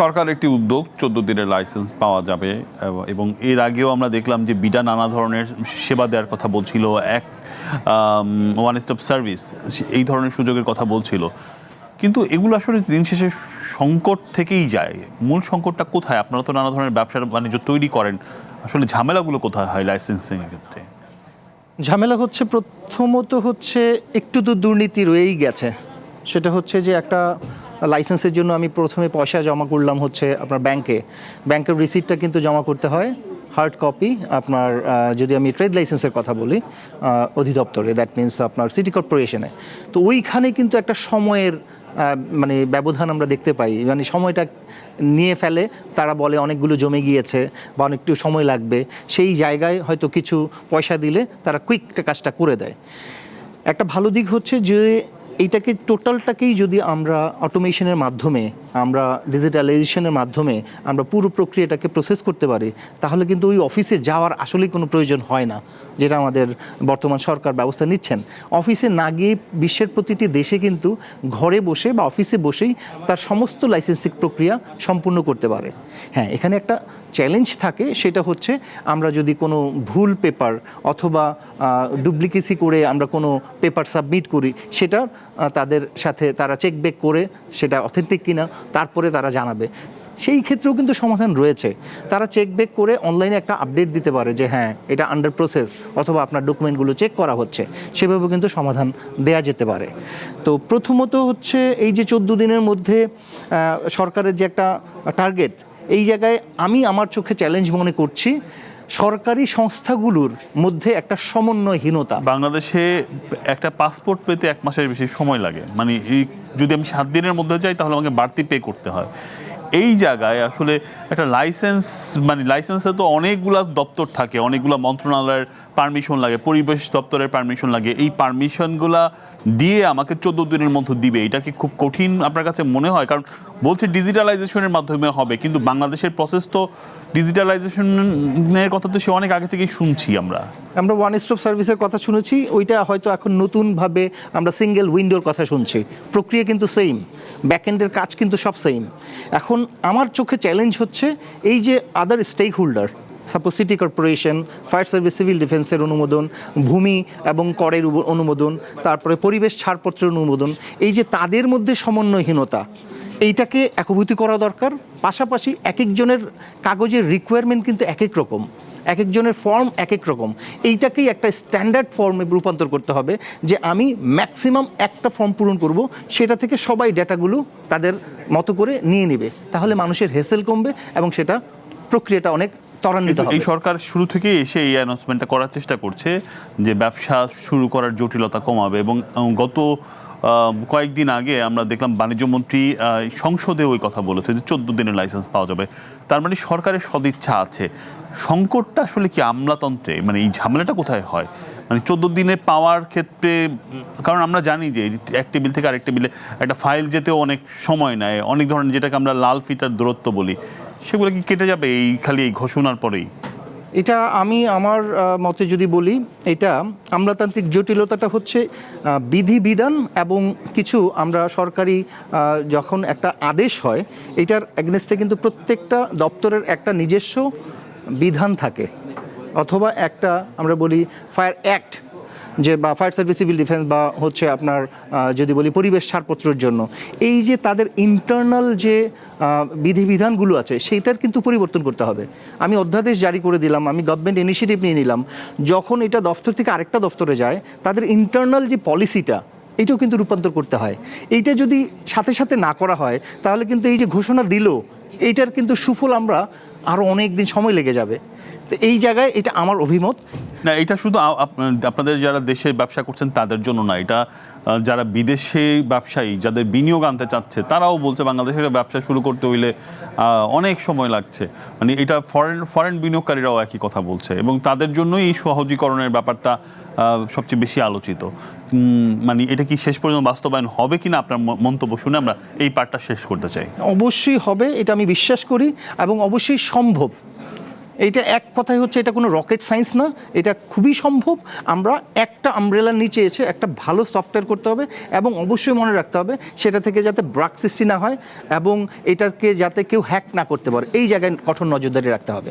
সরকার একটি উদ্যোগ 14 দিনের লাইসেন্স পাওয়া যাবে এবং এর আগেও আমরা দেখলাম যে বিডা নানা ধরনের সেবা দেওয়ার কথা বলছিল, এক ওয়ান স্টপ সার্ভিস এই ধরনের সুযোগের কথা বলছিল, কিন্তু এগুলো আসলে দিন শেষে সংকট থেকেই যায়। মূল সংকটটা কোথায়? আপনারা তো নানা ধরনের ব্যবসার বাণিজ্য তৈরি করেন, আসলে ঝামেলাগুলো কোথায় হয় লাইসেন্সিং এর ক্ষেত্রে? ঝামেলা হচ্ছে প্রথমত হচ্ছে একটু তো দুর্নীতি রয়েই গেছে। সেটা হচ্ছে যে একটা লাইসেন্সের জন্য আমি প্রথমে পয়সা জমা করলাম হচ্ছে আপনার ব্যাংকের রিসিপ্টটা কিন্তু জমা করতে হয় হার্ড কপি আপনার, যদি আমি ট্রেড লাইসেন্সের কথা বলি অধিদপ্তরে, দ্যাট মিনস আপনার সিটি কর্পোরেশনে। তো ওইখানে কিন্তু একটা সময়ের মানে ব্যবধান আমরা দেখতে পাই, মানে সময়টা নিয়ে ফেলে, তারা বলে অনেকগুলো জমে গিয়েছে বা অনেকটু সময় লাগবে, সেই জায়গায় হয়তো কিছু পয়সা দিলে তারা কুইক কাজটা করে দেয়। একটা ভালো দিক হচ্ছে যে এইটাকে টোটালটাকেই যদি আমরা অটোমেশনের মাধ্যমে, আমরা ডিজিটালাইজেশনের মাধ্যমে আমরা পুরো প্রক্রিয়াটাকে প্রসেস করতে পারি, তাহলে কিন্তু ওই অফিসে যাওয়ার আসলেই কোনো প্রয়োজন হয় না, যেটা আমাদের বর্তমান সরকার ব্যবস্থা নিচ্ছেন। অফিসে না গিয়ে বিশ্বের প্রতিটি দেশে কিন্তু ঘরে বসে বা অফিসে বসেই তার সমস্ত লাইসেন্সিং প্রক্রিয়া সম্পূর্ণ করতে পারে। হ্যাঁ, এখানে একটা চ্যালেঞ্জ থাকে, সেটা হচ্ছে আমরা যদি কোনো ভুল পেপার অথবা ডুপ্লিকেসি করে আমরা কোনো পেপার সাবমিট করি, সেটা তাদের সাথে তারা চেক ব্যাক করে সেটা অথেন্টিক কিনা তারপরে তারা জানাবে। সেই ক্ষেত্রেও কিন্তু সমাধান রয়েছে, তারা চেক ব্যাক করে অনলাইনে একটা আপডেট দিতে পারে যে হ্যাঁ এটা আন্ডার প্রসেস, অথবা আপনার ডকুমেন্টগুলো চেক করা হচ্ছে, সেভাবেও কিন্তু সমাধান দেয়া যেতে পারে। তো প্রথমত হচ্ছে এই যে 14 দিনের মধ্যে সরকারের যে একটা টার্গেট, এই জায়গায় আমি আমার চোখে চ্যালেঞ্জ মনে করছি সরকারি সংস্থাগুলোর মধ্যে একটা সমন্বয়হীনতা। বাংলাদেশে একটা পাসপোর্ট পেতে 1 মাসের বেশি সময় লাগে, মানে এই যদি আমি 7 দিনের মধ্যে যাই তাহলে আমাকে বাড়তি পে করতে হয়। এই জায়গায় আসলে একটা লাইসেন্স, মানে লাইসেন্সে তো অনেকগুলা দপ্তর থাকে, অনেকগুলো মন্ত্রণালয়ের পারমিশন লাগে, পরিবেশ দপ্তরের পারমিশন লাগে, এই পারমিশনগুলা দিয়ে আমাকে 14 দিনের মধ্যে দিবে, এটা কি খুব কঠিন আপনার কাছে মনে হয়? কারণ বলছে ডিজিটালাইজেশনের মাধ্যমে হবে, কিন্তু বাংলাদেশের প্রসেস তো ডিজিটালাইজেশনের কথা তো সে অনেক আগে থেকেই শুনছি। আমরা ওয়ান স্টপ সার্ভিসের কথা শুনেছি, ওইটা হয়তো এখন নতুনভাবে আমরা সিঙ্গেল উইন্ডোর কথা শুনছি। প্রক্রিয়া কিন্তু সেম, ব্যাকএন্ডের কাজ কিন্তু সব সেম। এখন আমার চোখে চ্যালেঞ্জ হচ্ছে এই যে other stakeholder, suppose city corporation, fire service, civil ডিফেন্সের অনুমোদন, ভূমি এবং করের অনুমোদন, তারপরে পরিবেশ ছাড়পত্রের অনুমোদন, এই যে তাদের মধ্যে সমন্বয়হীনতা, এইটাকে একভূতি করা দরকার। পাশাপাশি এক একজনের কাগজের রিকোয়ারমেন্ট কিন্তু এক এক রকম, এক একজনের ফর্ম এক এক রকম, এইটাকেই একটা স্ট্যান্ডার্ড ফর্মে রূপান্তর করতে হবে, যে আমি ম্যাক্সিমাম একটা ফর্ম পূরণ করব, সেটা থেকে সবাই ডেটাগুলো তাদের মতো করে নিয়ে নেবে, তাহলে মানুষের হেসেল কমবে এবং সেটা প্রক্রিয়াটা অনেক ত্বরান্বিত হবে। এই সরকার শুরু থেকেই এসে এই অ্যানাউন্সমেন্টটা করার চেষ্টা করছে যে ব্যবসা শুরু করার জটিলতা কমাবে, এবং গত কয়েকদিন আগে আমরা দেখলাম বাণিজ্যমন্ত্রী সংসদে ওই কথা বলেছে যে 14 দিনের লাইসেন্স পাওয়া যাবে। তার মানে সরকারের সদিচ্ছা আছে। সংকটটা আসলে কি আমলাতন্ত্রে, মানে এই ঝামেলাটা কোথায় হয়? মানে 14 দিনে পাওয়ার ক্ষেত্রে, কারণ আমরা জানি যে এক টেবিল থেকে আরেক টেবিলে একটা ফাইল যেতেও অনেক সময় নেয়, অনেক ধরনের যেটাকে আমরা লাল ফিটার দূরত্ব বলি, সেগুলো কি কেটে যাবে এই খালি এই ঘোষণার পরেই? এটা আমি আমার মতে যদি বলি, এটা আমলাতান্ত্রিক জটিলতাটা হচ্ছে বিধিবিধান এবং কিছু আমরা সরকারি যখন একটা আদেশ হয়, এটার এগেনস্টে কিন্তু প্রত্যেকটা দপ্তরের একটা নিজস্ব বিধান থাকে, অথবা একটা আমরা বলি ফায়ার অ্যাক্ট, যে বা ফায়ার সার্ভিস, সিভিল ডিফেন্স, বা হচ্ছে আপনার যদি বলি পরিবেশ ছাড়পত্রের জন্য, এই যে তাদের ইন্টারনাল যে বিধিবিধানগুলো আছে সেইটার কিন্তু পরিবর্তন করতে হবে। আমি অধ্যাদেশ জারি করে দিলাম, আমি গভর্নমেন্ট ইনিশিয়েটিভ নিয়ে নিলাম, যখন এটা দফতর থেকে আরেকটা দফতরে যায়, তাদের ইন্টারনাল যে পলিসিটা, এইটাও কিন্তু রূপান্তর করতে হয়। এইটা যদি সাথে সাথে না করা হয়, তাহলে কিন্তু এই যে ঘোষণা দিল, এইটার কিন্তু সুফল আমরা আরও অনেক দিন সময় লেগে যাবে। তো এই জায়গায় এটা আমার অভিমত না, এটা শুধু আপনাদের যারা দেশে ব্যবসা করছেন তাদের জন্য না, এটা যারা বিদেশে ব্যবসায়ী, যাদের বিনিয়োগ আনতে চাচ্ছে, তারাও বলছে বাংলাদেশের ব্যবসা শুরু করতে হইলে অনেক সময় লাগছে। মানে এটা ফরেন বিনিয়োগকারীরাও একই কথা বলছে, এবং তাদের জন্যই এই সহজীকরণের ব্যাপারটা সবচেয়ে বেশি আলোচিত। মানে এটা কি শেষ পর্যন্ত বাস্তবায়ন হবে কিনা, আপনার মন্তব্য শুনে আমরা এই পার্টটা শেষ করতে চাই। অবশ্যই হবে, এটা আমি বিশ্বাস করি, এবং অবশ্যই সম্ভব। এইটা এক কথায় হচ্ছে এটা কোনো রকেট সায়েন্স না, এটা খুবই সম্ভব। আমরা একটা আমব্রেলার নিচে এসে একটা ভালো সফটওয়্যার করতে হবে এবং অবশ্যই মনে রাখতে হবে সেটা থেকে যাতে ব্রাক সৃষ্টি না হয় এবং এটাকে যাতে কেউ হ্যাক না করতে পারে, এই জায়গায় কঠোর নজরদারি রাখতে হবে।